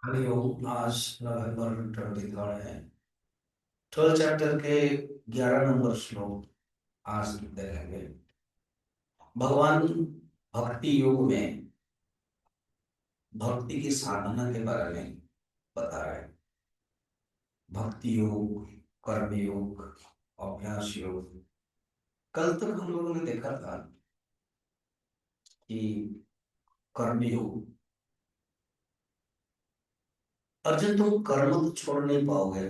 हरिओम। आज नवंबर 23 है। 12 चैप्टर के 11 नंबर श्लोक आज देखेंगे। भगवान भक्ति योग में भक्ति की साधना के बारे में बता रहे हैं। भक्ति योग, कर्म योग, अभ्यास योग। कल तक हम लोगों ने देखा था कि कर्म योग, अर्जुन तुम कर्म तो छोड़ नहीं पाओगे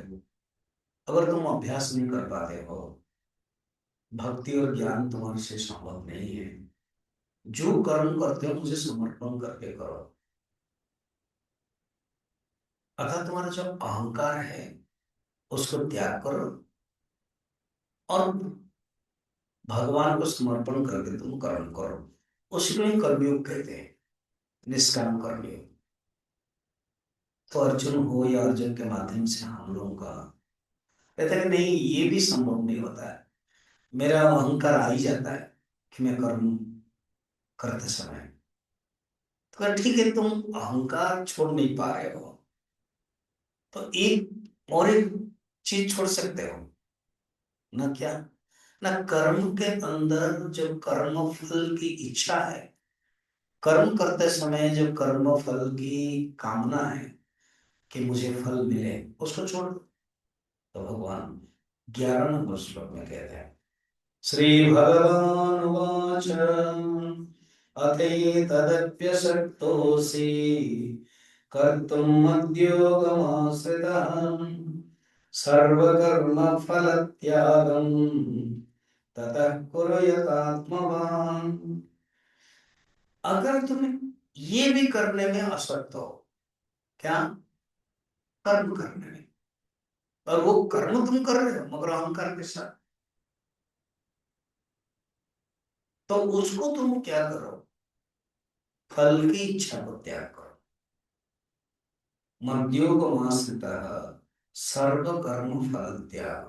अगर तुम अभ्यास नहीं कर पाते हो। भक्ति और ज्ञान तुम्हारे से संभव नहीं है। जो कर्म करते हो मुझे समर्पण करके करो। अर्थात तुम्हारा जो अहंकार है उसको त्याग करो और भगवान को समर्पण करके तुम कर्म करो। उसी को ही कर्मयोग कहते हैं, निष्काम कर्मयोग। तो अर्जुन हो या अर्जुन के माध्यम से हम लोगों का कहते हैं कि नहीं, ये भी संभव नहीं होता है। मेरा अहंकार आ ही जाता है कि मैं कर्म करते समय। तो कहा, ठीक है, तुम अहंकार छोड़ नहीं पा रहे हो तो एक और एक चीज छोड़ सकते हो ना। क्या? ना कर्म के अंदर जो कर्म फल की इच्छा है, कर्म करते समय जो कर्म फल की कामना है कि मुझे फल मिले, उसको छोड़ दो। तो भगवान 11 नंबर श्लोक में कहते हैं, श्री भगवान वाच अथैतदप्यशक्तोऽसि कर्तुम् मद्योगमाश्रितः सर्वकर्म फलत्यागं ततः कुरु यतात्मवान्। अगर तुम ये भी करने में असक्त हो, क्या? कर्म करने में, और वो कर्म तुम कर रहे हो मगर अहंकार के साथ, तो उसको तुम क्या करो? फल की इच्छा को त्याग करो। मद्योगमाश्रितः सर्व कर्म फल त्याग।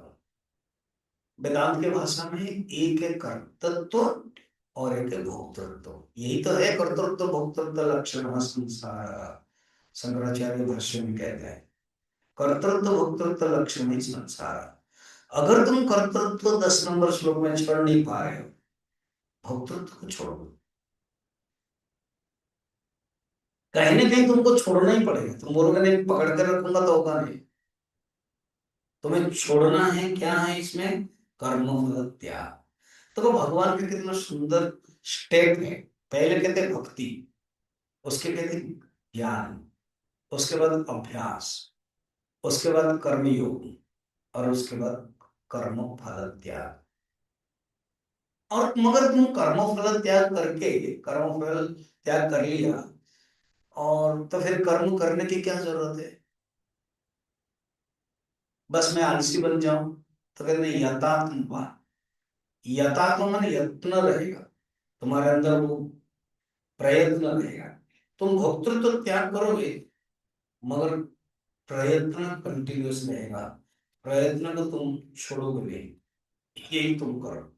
वेदांत के भाषा में एक है कर्तृत्व और एक है भोक्तृत्व। यही तो है कर्तृत्व भोक्तृत्व लक्षण संसार। शंकराचार्य भाष्य में कहते हैं, कर्तृत्व भोक्तृत्व लक्षण ही संसार। अगर तुम कर्तृत्व 10 नंबर श्लोक में छोड़ नहीं पा रहे हो, भोक्तृत्व को छोड़ो। कहीं ना कहीं तुमको छोड़ना ही पड़ेगा। तुम बोलोगे नहीं पकड़ कर रखूंगा तो होगा नहीं। तुम्हें छोड़ना है। क्या है इसमें? कर्म फल त्याग। तो वो भगवान के कितना सुंदर स्टेप है। पहले कहते भक्ति, उसके कहते ज्ञान, उसके बाद अभ्यास, उसके बाद कर्मयोग, और उसके बाद कर्म फल त्याग। और मगर तुम कर्म फल त्याग करके, कर्म फल त्याग कर लिया और तो फिर कर्म करने की क्या जरूरत है? बस मैं आलसी बन जाऊं? तो कहते नहीं, यथात्म। यथात्म माने यत्न रहेगा तुम्हारे अंदर, वो प्रयत्न रहेगा। तुम भोक्तृत्व त्याग करोगे मगर प्रयत्न कंटिन्यूस रहेगा। प्रयत्न को तुम छोड़ोगे नहीं, यही तुम करो।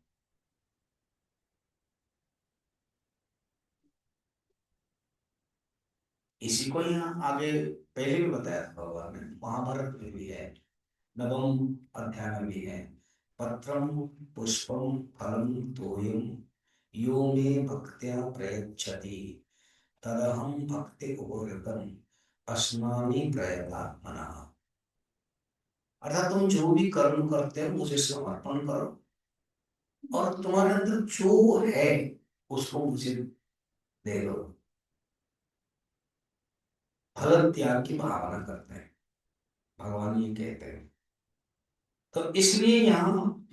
इसी को यहाँ आगे पहले भी बताया था भगवान ने, महाभारत में भी है, नवम अध्याय में भी है। पत्रम पुष्पम फलम तोयम यो मे भक्त्या प्रयच्छति तदहम भक्ति उपोरकम अस्मामि प्रयतात्मना। अर्थात तुम जो भी कर्म करते हो मुझे समर्पण करो और तुम्हारे अंदर जो है उसको मुझे दे दो। फल त्याग की भावना करते हैं, भगवान ये कहते हैं। तो इसलिए यहाँ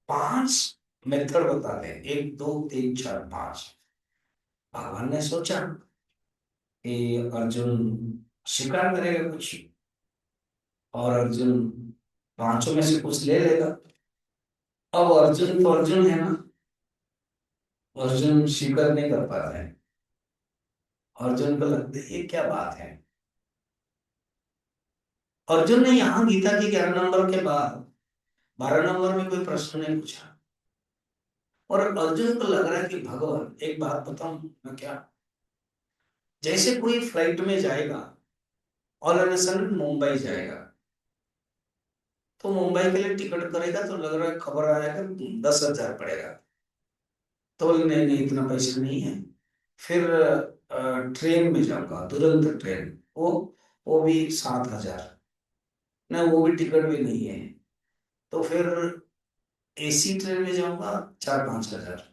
5 मेथड बताते हैं, 1 2 3 4 5। भगवान ने सोचा कि अर्जुन स्वीकार करेगा कुछ, और अर्जुन पांचों में से कुछ ले लेगा। अब अर्जुन तो अर्जुन है ना, अर्जुन स्वीकार नहीं कर पाता है। अर्जुन को लगता है ये क्या बात है। अर्जुन ने यहाँ गीता के 11 नंबर के बाद 12 नंबर में कोई प्रश्न नहीं पूछा, और अर्जुन को लग रहा है कि भगवान एक बात बताऊं मैं क्या? जैसे कोई फ्लाइट में जाएगा ऑल एंड सडन मुंबई जाएगा, तो मुंबई के लिए टिकट करेगा तो लग रहा है, खबर आएगा 10,000 पड़ेगा। तो बोले नहीं नहीं, इतना पैसा नहीं है। फिर ट्रेन में जाऊंगा, दुरंतो ट्रेन, वो भी 7,000, ना वो भी टिकट भी नहीं है। तो फिर एसी ट्रेन में जाऊंगा, 4-5 हजार,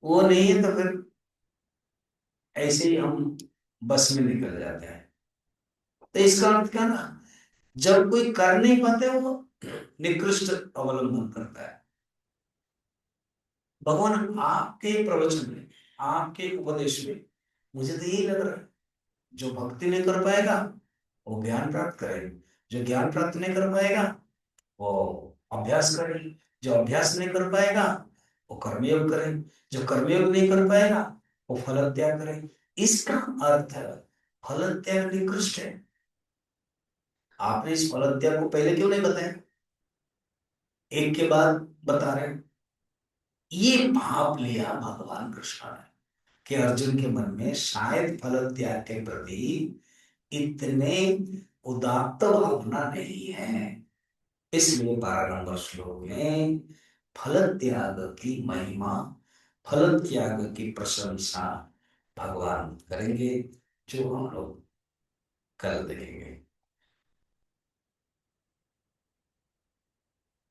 वो नहीं है। तो फिर ऐसे ही हम बस में निकल जाते हैं। तो इसका अर्थ क्या ना, जब कोई कर नहीं पाते वो निकृष्ट अवलंबन करता है। भगवान आपके प्रवचन में, आपके उपदेश में, मुझे तो यही लग रहा है, जो भक्ति नहीं कर पाएगा वो ज्ञान प्राप्त करेगा, जो ज्ञान प्राप्त नहीं कर पाएगा वो अभ्यास करे, जो अभ्यास नहीं कर पाएगा वो कर्मयोग करे, जो कर्मयोग नहीं कर पाएगा वो फल त्याग करे। इसका अर्थ फल त्याग निकृष्ट है। आपने इस फल त्याग को पहले क्यों नहीं बताया, एक के बाद बता रहे हैं? ये भाव लिया भगवान कृष्ण ने कि अर्जुन के मन में शायद फल त्याग के प्रति इतने उदात्त भावना नहीं है। इसलिए 12 नंबर श्लोक में फल त्याग की महिमा, फल त्याग की प्रशंसा भगवान करेंगे, जो हम लोग कल देखेंगे।